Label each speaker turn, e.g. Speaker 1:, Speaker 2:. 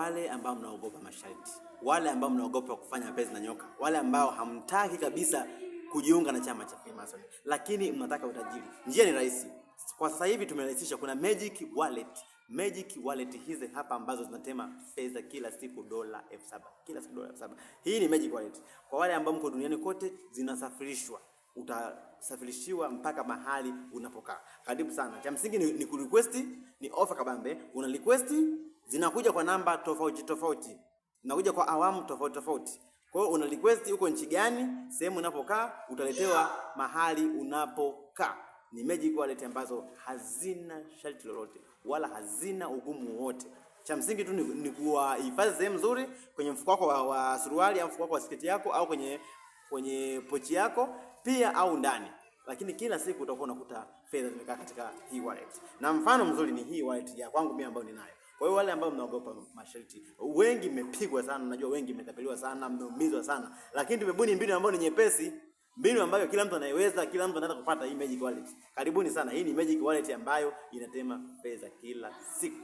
Speaker 1: wale ambao mnaogopa masharti, wale ambao mnaogopa kufanya mapenzi na nyoka, wale ambao hamtaki kabisa kujiunga na chama cha Freemason lakini mnataka utajiri, njia ni rahisi. Kwa sasa hivi tumerahisisha, kuna Magic Wallet. Magic Wallet hizi hapa ambazo zinatema fedha kila siku $7,000. Kila siku $7,000. Hii ni Magic Wallet. Kwa wale ambao mko duniani kote zinasafirishwa. Utasafirishiwa mpaka mahali unapokaa. Karibu sana. Cha msingi ni kurequest, ni offer kabambe. Una request, zinakuja kwa namba tofauti tofauti. Zinakuja kwa awamu tofauti tofauti. Kwa hiyo una request uko nchi gani, sehemu unapokaa, utaletewa mahali unapokaa. Ni Magic Wallet ambazo hazina sharti lolote wala hazina ugumu wowote. Cha msingi tu ni kuhifadhi sehemu nzuri kwenye mfuko wako wa suruali au mfuko wako wa sketi yako au kwenye pochi yako pia au ndani. Lakini kila siku utakuwa unakuta fedha zimekaa katika hii wallet. Na mfano mzuri ni hii wallet ya kwangu mimi ambayo ninayo. Kwa hiyo wale ambao mnaogopa masharti, wengi mmepigwa sana, najua wengi mmetapeliwa sana, mmeumizwa sana. Lakini tumebuni mbinu ambayo ni nyepesi, mbinu ambayo kila mtu anaiweza, kila mtu anataka kupata hii Magic Wallet. Karibuni sana. Hii ni Magic Wallet ambayo inatema pesa kila siku.